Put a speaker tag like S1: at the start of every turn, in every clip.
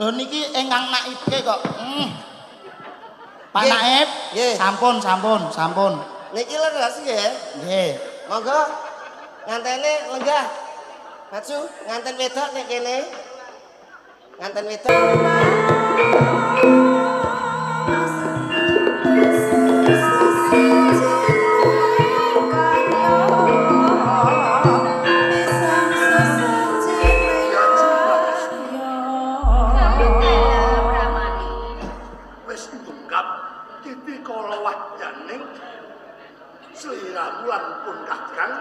S1: Lho niki ingkang naibke kok. Pak Naib, sampun.
S2: Niki leres nggih.
S1: Nggih.
S2: Monggo ngantene lenggah. Maju nganten wedok nek kene. Nganten wedok.
S3: Seliramu lan pun kakang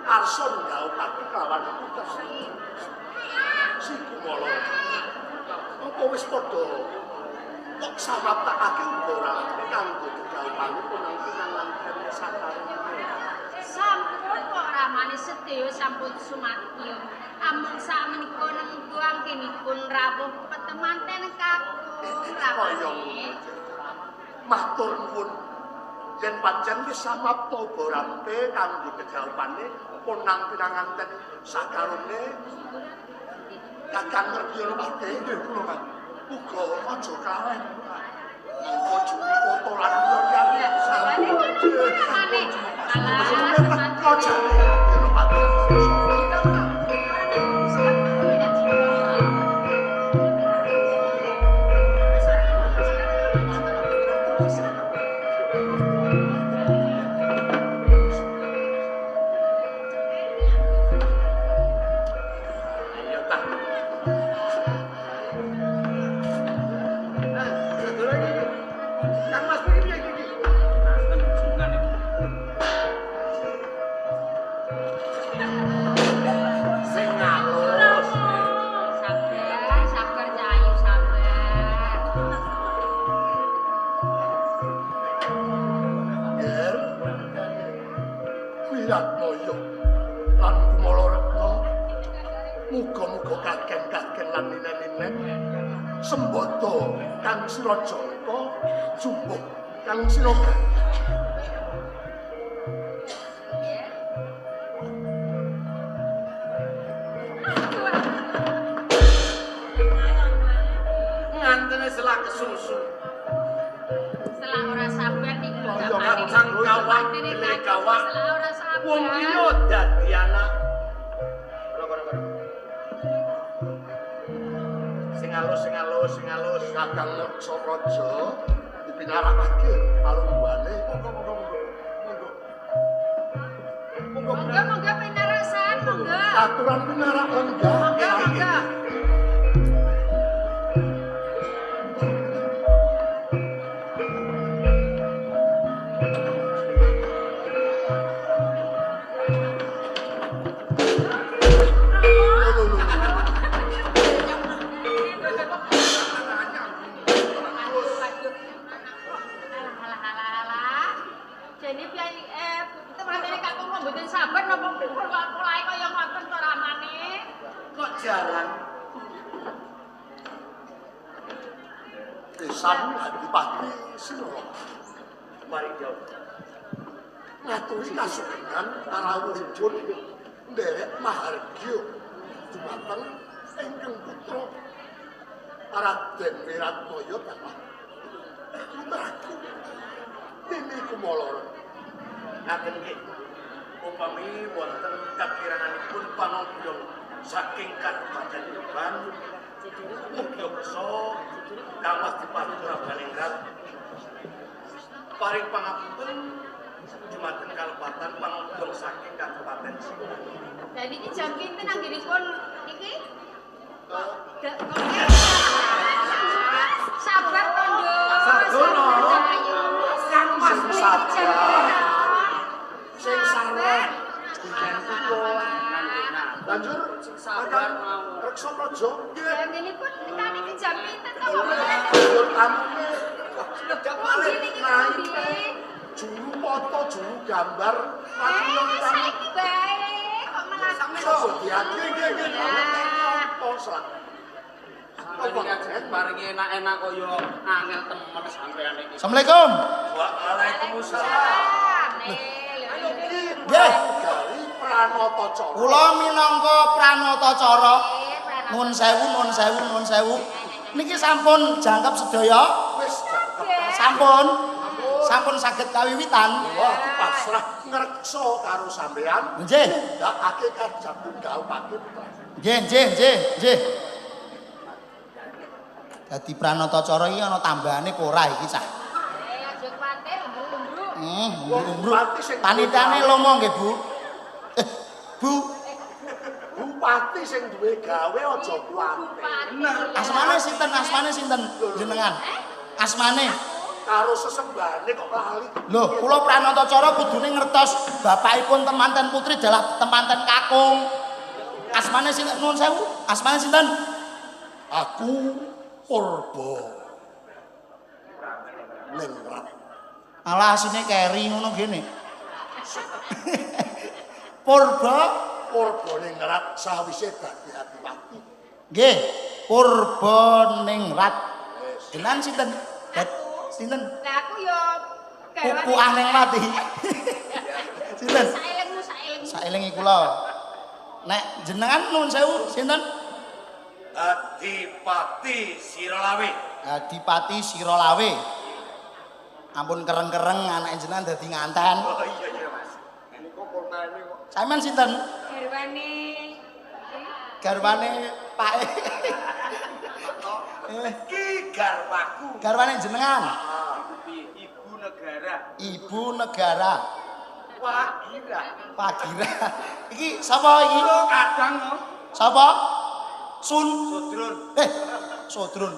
S3: arson gaupati kelawan putus si kumolo apa wis padha kok samaptakake ora kanggo gaupane penampilan lan sakarane
S4: sampun kok ramane sedaya sampun sumadyo amung sakmenika nengku anggenipun rawuh petemanten kakung ramane
S3: matur nuwun yen pancen wis samapta borampe kanggo kejaupane punang pinanganten sakarone kakang ngerti pate nggih kula Mas uga aja kawin monggo juri foto lan liya Wiratmaya lan Kumala Retna muga-muga kagen-kagen lan ninen-ninen sembada kang sira jangka jumbuh kang sira
S5: ngantene selak kesusu
S4: selak ora sabar niku
S5: kacang kawang dene kawang wong liya dadi anak sing alus
S3: kakang Mursa Praja dipinarakake palungguhane
S4: monggo pinarasan monggo
S3: aturan pinarak enggak Kesan Adipati Sinoro
S5: mari jauh
S3: ngaturi kasugengan tarawuhipun nderek mahargya dumateng ingkang putra Raden Wiratmaya Bapak putraku Nini Kumala
S5: ngaten nggih upami wonten kakiranganipun panonton saking Kabupaten Tuban mugi beksa Kamas Dipati Rabaningrat paring pangapunten dumateng kalepatan panonton saking Kabupaten Sidoarjo.
S4: Lah niki jam pinten anggenipun iki? Sabar kondo.
S5: Sadono.
S4: Kang Mas
S3: sabar. Sing sabar.
S5: Dijen kula
S3: Banjur
S5: sing sabar mau.
S3: Reksa Praja
S4: Lah ngenipun nikah niki jam pinten to?
S3: banjur tamune
S5: Sedak
S4: Pundi
S5: malih
S4: niki pundi?
S3: juru foto juru gambar
S4: Saiki bae kok malah
S3: so nggih oh sak
S5: paringi enak-enak kaya angel temen sampean iki.
S1: Assalamualaikum.
S5: Waalaikumsalam.
S1: Nggih.
S3: Gali Pranata Cara.
S1: Kula minangka Pranata Cara. Nuwun sewu. Niki sampun jangkep sedaya.
S3: Wis
S1: Sampun. Sampun saged kawiwitan.
S3: wah aku pasrah ngreksa karo sampean.
S1: Nggih.
S3: Ndakake kajab tunggal pake putra.
S1: Nggih. Dadi pranatacara iki ana tambahane apa ora iki cah?
S4: Aja kuwatir, umbruk-umbruk.
S1: Umbruk. Panitiane lomo nggih, Bu. Bu,
S3: Bupati sing duwe gawe aja kuwatir.
S1: asmane sinten jenengan? Asmane.
S3: Karo sesembahane kok lali.
S1: Lho, kula pranatacara kudune ngertos bapakipun temanten putri adalah temanten kakung. Asmane sinten nuwun sewu? Asmane sinten?
S3: Aku Purba Ningrat.
S1: Alah asine keri ngono gene. Purba
S3: Ningrat sawise dadi adipati.
S1: nggih, Purba Ningrat. Jenengan sinten? Sinten?
S4: Lah aku yo
S1: Pupu aneng mati. Sinten?
S4: saelengmu.
S1: Saelingi kula. Nek jenengan nuwun sewu sinten?
S5: Adipati Sirolawe.
S1: Adipati Sirolawe. Ampun kereng-kereng anak jenengan dadi nganten.
S5: Oh iya Mas.
S1: Sampeyan sinten?
S4: Garwane
S1: Pak.
S5: Ki garwaku.
S1: Garwane jenengan?
S5: Ibu negara.
S1: Ibu negara.
S5: Pak Gira.
S1: Iki sapa iki?
S5: Kadang
S1: Sapa? Sun.
S5: Sudrun.
S1: Sodrun.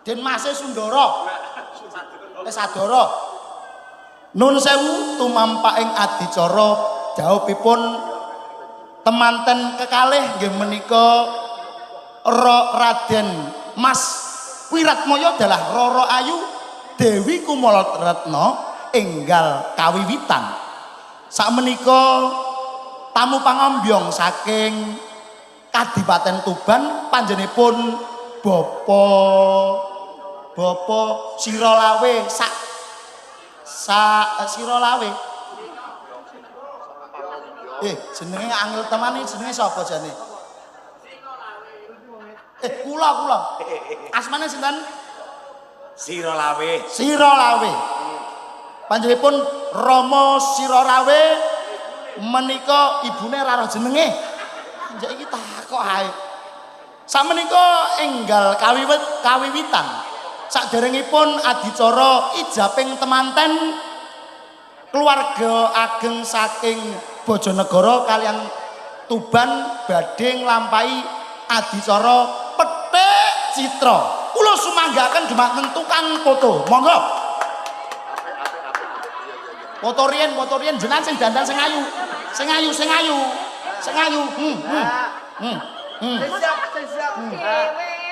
S1: Den Mase Sundara. Sadara. Nun sewu tumampaking adicara jawabipun temanten kekalih nggih menika Raden Mas Wiratmaya adalah Roro Ayu Dewi Kumalaratna enggal kawiwitan. Sakmenika tamu pangambyong saking Kadipaten Tuban panjenenganipun Bapa Sirolawe Sirolawe. Jenenge angel teman iki jenenge sapa jane? Kula. Asmane sinten?
S5: Sirolawe.
S1: Panjenenganipun Rama Sirolawe menika ibune ra roh jenenge. Njek iki takok ae. Sakmenika enggal kawiwitan. Saderengipun adicara ijaping temanten keluarga ageng saking Bojonegoro kaliyan Tuban badhe nglampahi adicara Petik Citra. Kula sumanggaken dhumateng tukang foto. Monggo. Foto riyen jenengan sing dandan sing ayu.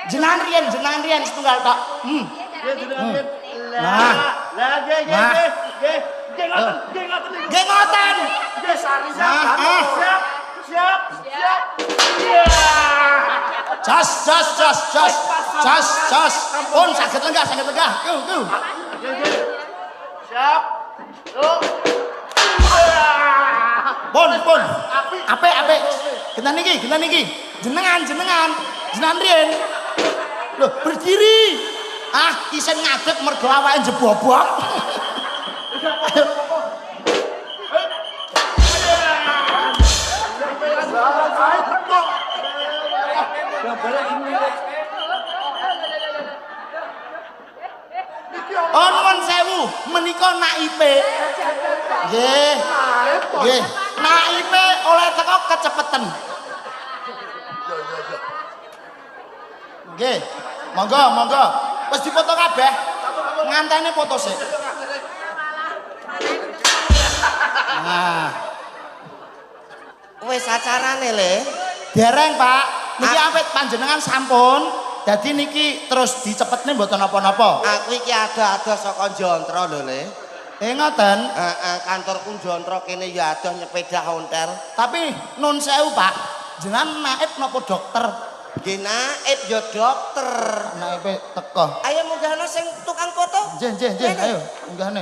S1: Jenengan riyen setunggal tok. Nggih ngoten. Jas. Pun saged lenggah. Ku.
S2: Siap.
S1: Pun. Apik. Genan iki. Jenengan riyen. Loh, berdiri. Isen ngadeg mergo awake jebobok. Nuwun sewu, menika naipe. Nggih. Naipe oleh teko kecepeten. Nggih. Monggo. Wis dipoto kabeh. Ngantene foto sik.
S2: Wis acarane le.
S1: Dereng, Pak. Niki awit panjenengan sampun. Dadi niki terus dicepetne mboten napa-napa.
S2: Aku iki ada saka Jontro lho le.
S1: Ngoten.
S2: Kantorku Jontro kene ya ada nyepeda honter.
S1: Tapi nun sewu, Pak. Jenengan naib napa dokter?
S2: Nggih naib ya dokter.
S1: Naibe teko.
S2: Ayo munggahno sing tukang foto.
S1: Nggih. Ayo, munggahne.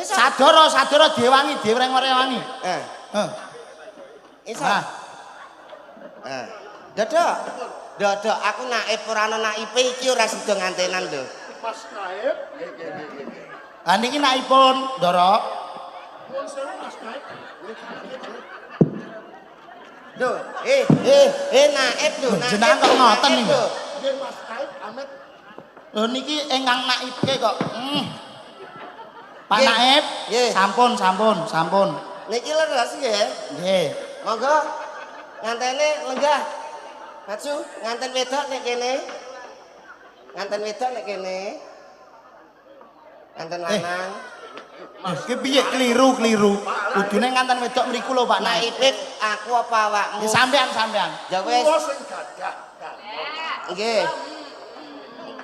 S1: Sadara diwangi, diwreng-wrengi.
S2: Isa. Dadah. Dodok aku naib ora ana naibe iki ora sida ngantenan lho.
S3: Mas Naib. Nggih.
S1: Lah niki naipun, Ndara.
S3: Nuwun sewu Mas Naib.
S2: Lho, naib lho, naib.
S1: Jenengan kok ngoten
S2: naib
S1: niku?
S2: lho.
S3: Nggih Mas Naib amit.
S1: Lho niki ingkang naibke kok. Pak
S2: Nggih.
S1: Naib,
S2: Nggih.
S1: sampun.
S2: Niki leres nggih.
S1: Nggih.
S2: Monggo ngantene lenggah. Maju nganten wedok nek kene. Nganten wedok nek kene. Nganten lanang.
S1: Iki piye keliru. Kudune nganten wedok mriku lho Pak Naib.
S2: Naib aku apa awakmu?
S1: Ya sampean.
S2: Ya wis.
S3: Kula sing gadah.
S2: Nggih.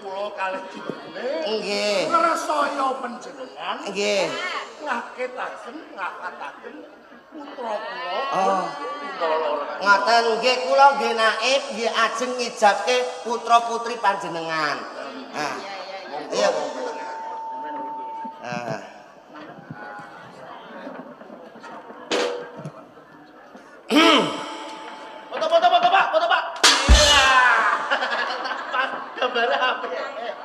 S3: Kula kalih jenenge.
S2: Nggih.
S3: Ngresaya panjenengan.
S2: Nggih.
S3: Ngaketaken putra kula.
S2: Oh. Ngaten nggih kula nggih naib nggih ajeng ngijabke putra-putri panjenengan. Nah. Iya. Ah.
S1: Foto Pak. Iya.
S5: Gambar apa?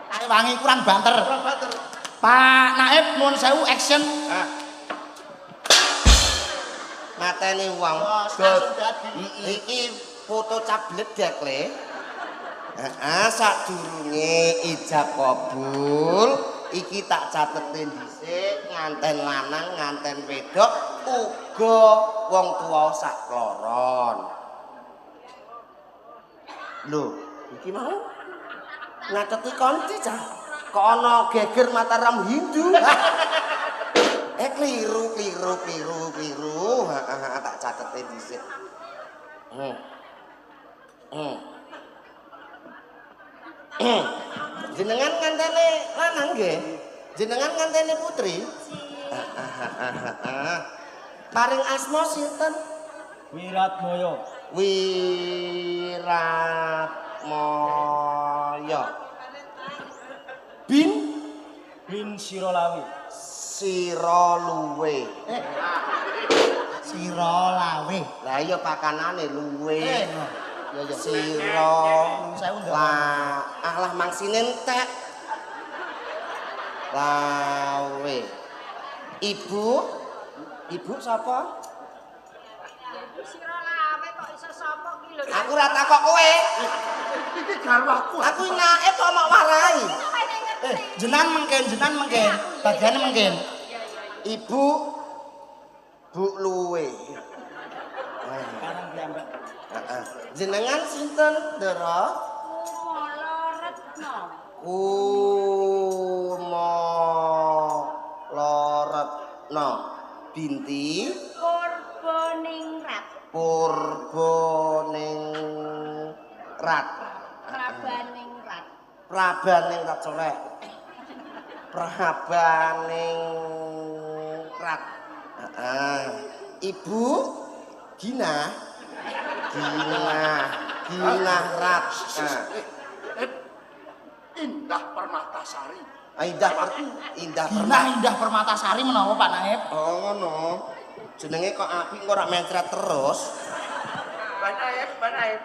S1: Ae wangi kurang banter. Pak Naib nuwun sewu action.
S2: Mateni wong. Iki foto cablet dekle. Heeh, sadurunge ijab kabul, iki tak catetin dhisik nganten lanang, nganten wedok, uga wong tuwa sak kloron. Lho, iki mau ngateti konti cah. Kok ana geger Mataram Hindu. Kliru. Heeh, tak catetin dhisik. Jenengan ngantene lanang nggih? Jenengan ngantene putri? Paring asma sinten?
S6: Wiratmaya.
S2: Wiratmaya. Bin
S6: Sirolawi.
S2: Siroluwe.
S1: Sira lawe.
S2: Lah iya pakanane luwe. Ya ya
S1: Sewu, Ndara.
S2: alah mangsine entek. Lawe. Ibu sapa?
S4: Sira lawe kok iso sapa ki lho.
S2: Aku ora takok kowe.
S3: Iki garwaku.
S2: Aku naib kok mok warai.
S1: Jenengan mengken. Bagiane mengken.
S2: Ibu Bu luwe.
S6: Karang piyambak.
S2: Heeh. Jenengan sinten, Ndara?
S4: Moloretno.
S2: Loretno binti
S4: Purbaningrat.
S2: Purbaningrat.
S4: Prabaningrat.
S2: Prabaningrat corek. Prabaningrat. Ibu Gina Rat.
S3: Indah Permatasari.
S2: Indah
S1: Permatasari menawa Pak Naib.
S2: Oh ngono. Jenenge kok apik kok ora mencret terus.
S5: Mbak Naib.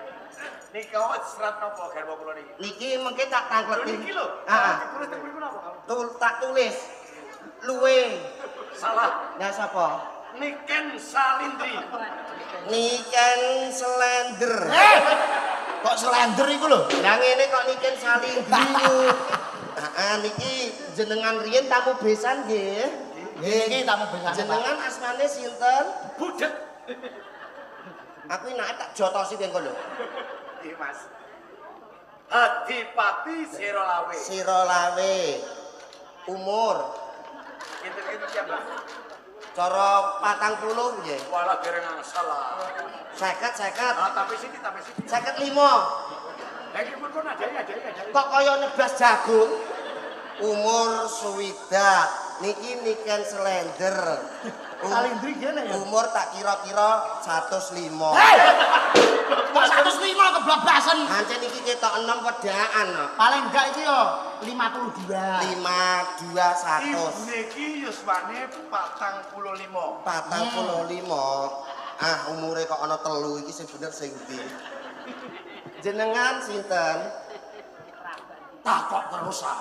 S5: Niki kok serat napa garwa kula niki?
S2: Niki mengke tak tangkleti.
S5: Niki lho.
S2: Heeh.
S5: Ditulis teng mriku napa?
S2: Tak tulis. Luwe.
S5: Salah.
S2: Ya sapa?
S5: Niken Salindri.
S2: Niken Slender.
S1: Kok slender iku lho?
S2: Lah ngene kok Niken Salindri. Heeh, niki jenengan riyen tamu besan nggih.
S1: Niki tamu besane Pak.
S2: Jenengan asmane sinten?
S5: Budek.
S2: Aku nek tak jotosi kengko lho.
S5: Nggih, Mas. Adipati Sirolawe.
S2: Sirolawe. Umur
S5: Kinten-kinten ya, Mbak.
S2: cara 40 nggih.
S5: Walah dereng salah.
S2: 50.
S5: Tapi sini.
S2: 55.
S5: Lagi pun ada.
S2: Kok kaya nebas jagung. Umur swidak. Niki Niken Slender.
S1: Salindri gene ya.
S2: Umur tak kira-kira 105.
S1: Kok 105 keblabasan.
S2: Ancen iki ketok 6 wedaan.
S1: Paling enggak iki yo 52.
S2: 52 100.
S5: Niki yuswane 45.
S2: 45. Ah umure kok ana 3 iki sing bener sing ndi? Jenengan sinten?
S3: Takok terus ah.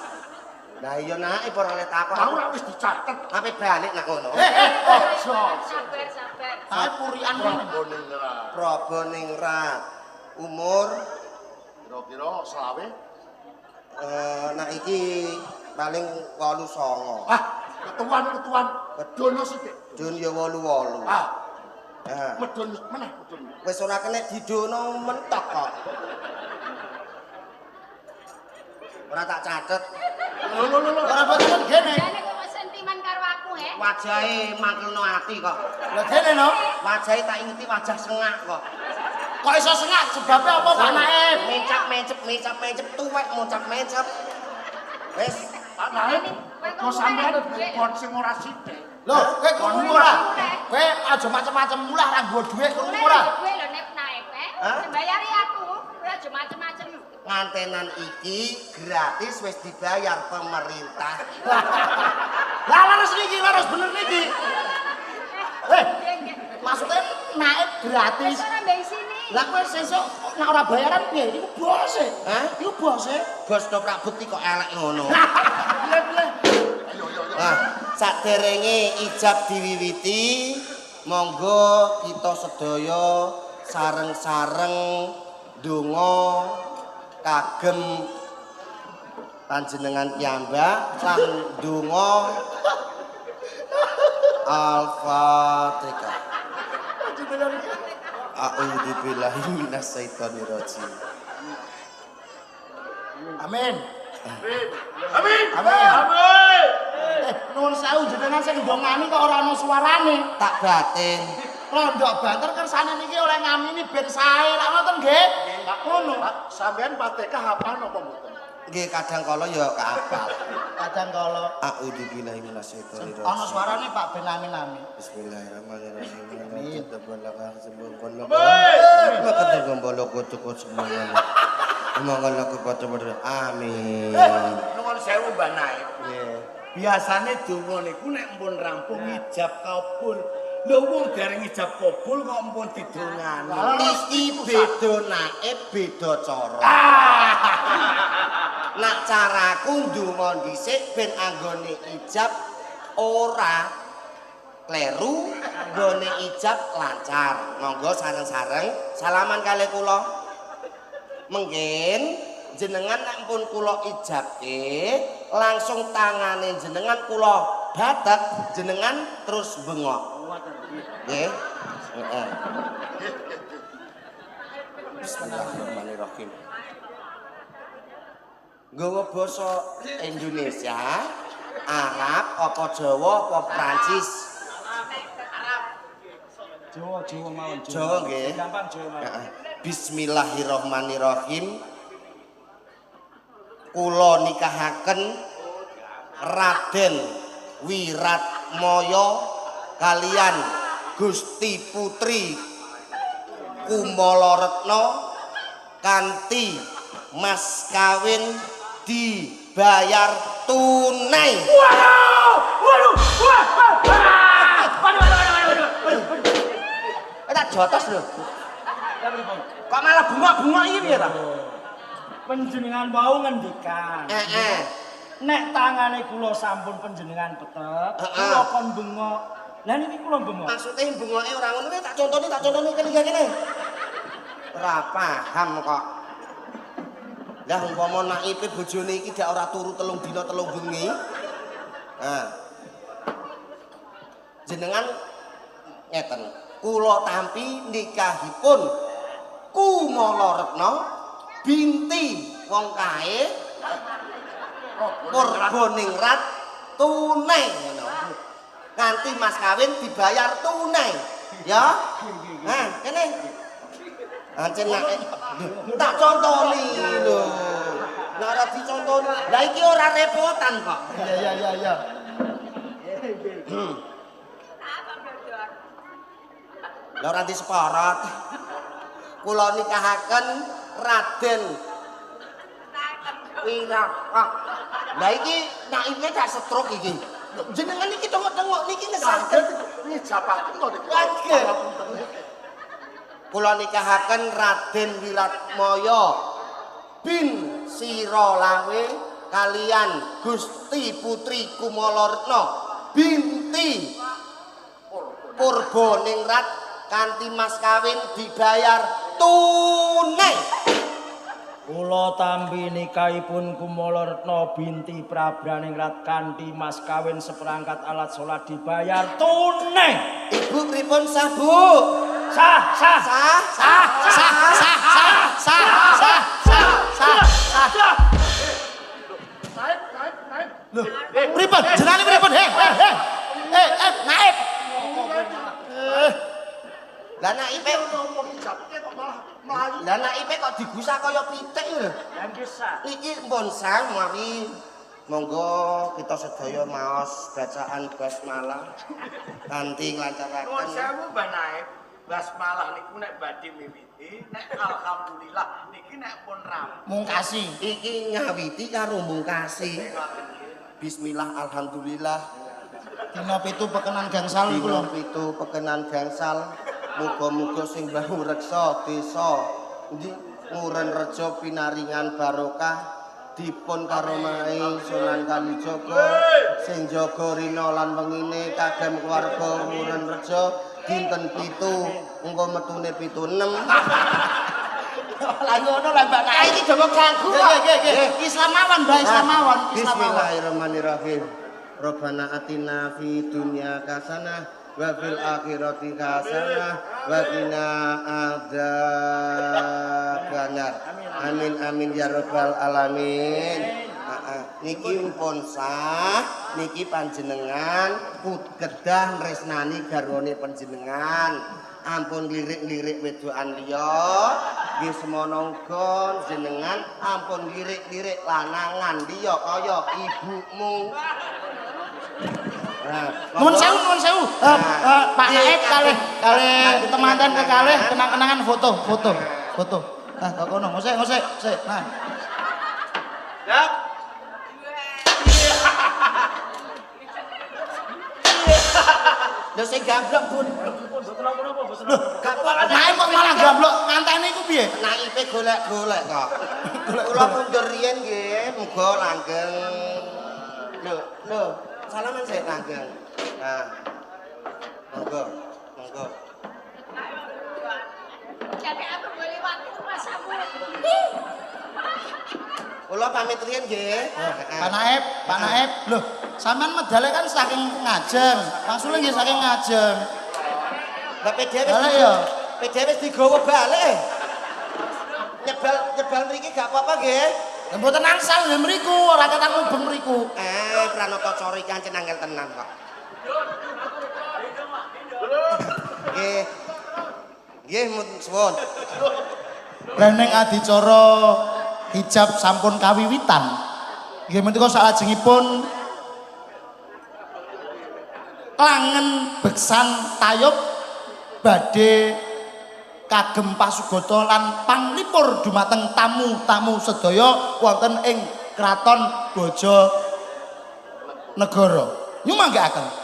S2: Lah iya nak ibu ora oleh takok.
S3: Lah ora wis dicatet.
S2: Ape balik nak ngono.
S3: Ojo.
S4: Sabar, sabar.
S1: Ae purian
S3: Ningrat.
S2: Proboningrat. Umur
S3: Kira-kira selawe.
S2: nak iki paling 8-9.
S3: Ah, ketuan. Dono sithik.
S2: Jun ya 8-8.
S3: Ah,
S2: Nah,
S3: medun meneh medun.
S2: wis ora kena didono mentok kok. Ora tak catet.
S3: Lho.
S1: ora boten gene
S4: Jane kok sentimen karo aku, he?
S2: Wajahe mangkelno ati kok.
S1: lho gene no
S2: Wajahe tak ingeti wajah sengak kok.
S1: kok iso sengak sebabnya apa Pak Naib
S2: Mencap-mencep tuwek muncap-mencep. Wis,
S3: Pak Naib, kok sampean bot sing ora sithik.
S1: lho kowe krungu ora kowe aja macem-macem mulah ra nggo dhuwit krungu ora
S4: Gue lho nek naik,
S2: Hah?
S4: Bayari aku, ora aja macem-macem.
S2: ngantenan iki gratis wis dibayar pemerintah.
S1: lah laras niki laras bener niki maksudnya naik gratis
S4: Wis ora mbek sini.
S1: lah kowe sesuk nek ora bayaran piye iku bose
S2: Hah?
S1: iku bose
S2: Bos toprak bukti kok elek ngono.
S1: Bleh.
S3: Yo.
S2: Nah, saderenge ijab diwiwiti, monggo kita sedaya sareng-sareng donga kagem panjenengan piyambak lan donga Al-Fatihah. A'udzu billahi minasyaitonir rajim.
S1: amin
S3: Amin.
S1: amin nuwun sewu jenengan sing ndongani kok ora ana suarane
S2: Tak batin.
S1: rondok banter kersane niki oleh ngamini ben sae lak ngoten nggih ngono
S3: Pak, sampean Fatihah hafal napa mboten?
S2: Nggih kadang kala ya kaapal.
S1: kadang kalau
S2: A'udzu billahi minasyaitonir rajim.
S1: ana suarane Pak ben amin
S2: Bismillahirrahmanirrahim. Amin.
S5: Nuwun sewu Mbah Naib. Biasane donga niku nek mpun rampung ijab kabul. Lho wong dereng ijab kabul kok mpun didongani.
S2: Iki beda naib beda cara. Nak caraku ndonga dhisik ben anggone ijab ora kleru, nggone ijab lancar. Monggo sareng-sareng salaman kalih kula. Mengkin jenengan nek pun kula ijabke langsung tangane jenengan kula batek jenengan terus bengok. Nggih. Heeh. Bismillahirrahmanirrahim. Nggawa basa Indonesia, Arab, apa Jawa, apa Prancis?
S6: Jawa mawon.
S2: Jawa nggih.
S6: Gampang Jawa mawon.
S2: Heeh. Bismillahirrahmanirrahim. Kula nikahaken Raden Wiratmaya kalian Gusti Putri Kumalaretna kanthi mas kawin dibayar tunai.
S1: waduh
S2: Tak jotos lho. Kok malah bungok-bungok iki piye ta?
S6: Panjenengan wau ngendikan.
S2: Nek
S6: Tangane kula sampun panjenengan petet, kula kon bengok. Lah niki kula bengok.
S2: maksude bungoke ora ngono tak contoni kene. Ora paham kok. Lah umpama naipe bojone iki dak ora turu 3 dina 3 bengi. Nah. Jenengan ngeten. Kula tampi nikahipun Kumalaretna binti wong kae Purbaningrat tunai ngono. Nganti mas kawin dibayar tunai. Ya. Nah, kene. Ancen nak tak contoni lho. Nek ora dicontoni, lah iki ora repotan kok.
S1: iya
S2: Lah ora diseparot. Kula nikahaken Raden Wiratmaya. Lah iki naipe tak stroke iki. Jenengan iki tengok-tengok niki ngesaget.
S3: Ngijabaken to niku.
S2: Kaget. kula nikahaken Raden Wiratmaya bin Siralawe kalian Gusti Putri Kumalaretna binti Purbaningrat kanthi mas kawin dibayar tunai.
S6: Kula tampi nikahipun Kumalaretna binti Prabraningrat kanthi mas kawin seperangkat alat salat dibayar tunai.
S2: Ibu pripun sah, Bu?
S6: Sah.
S1: Loh, pripun? Jenenge pripun? Naib.
S2: Lah nek ipe
S3: Ngomong ijabke kok malah mlayu.
S2: Lah nek ipe kok digusak kaya pitik lho.
S6: Yang kisah.
S2: Niki mpun sang mari monggo kita sedaya maos bacaan basmalah kanthi
S5: Nuwun
S2: nglancaraken.
S5: sewu Mbah Naib. Basmalah niku nek badhe miwiti, nek alhamdulillah niki nek pun rampung.
S1: Mungkasi.
S2: Iki ngawiti karo mungkasi. Bismillah alhamdulillah.
S1: Dina 7 pekenan gangsal
S2: Dina
S1: kula.
S2: 7 pekenan gangsal. Muga-muga sing mbahu reksa desa ndi Nguren Rejo pinaringan barokah dipun karomai Sunan Kalijaga sing jaga rina lan wengine kagem keluarga Nguren Rejo dinten 7 engko metune 76.
S1: Lah ngono lah Mbak Naib.
S2: Iki donga ganggu kok.
S1: Nggih. Islamawan, Mbak, Islamawan.
S2: Bismillahirrahmanirrahim. Rabbana atina fid dunya hasanah wa fil akhirati hasanah wa qina adzabannar. Amin amin ya rabbal alamin. Niki pun sah, niki panjenengan kedah tresnani garwane panjenengan. Ampun lirik-lirik wedokan liya, nggih semono uga jenengan ampun lirik-lirik lanangan liya kaya ibumu.
S1: Nuwun sewu. Pak Naib kalih temanten kekalih kenang-kenangan foto. Nah, kok kono, ngosek. Nah.
S5: Yap.
S2: Lho sing gamblok pun.
S1: Naib kok malah gamblok nganteni iku piye?
S2: Naipe golek-golek kok. Kula mundur riyen nggih, muga langgeng. Lho, salaman sik langgeng. Nah. Monggo.
S4: Jadi aku boleh waktu masamu.
S2: Kula pamit riyen nggih.
S1: Pak Naib. Loh, sampean medale kan saking Ngajeng. Maksudnya nggih saking Ngajeng.
S2: Lah PDW
S1: Balik ya.
S2: wis digawa balik. Nyebal mriki gak apa-apa nggih.
S1: Lah mboten angsal nggih mriku, ora ketak mubeng mriku.
S2: Pranata Cara iki ancen angel tenan kok. Nggih, suwun.
S1: Reneng adicara hijab sampun kawiwitan. Nggih menika salajengipun klangen beksan tayub badhe kagem pasugata lan panglipur dumateng tamu-tamu sedaya wonten ing Kraton Baja Negara. Nyumanggaaken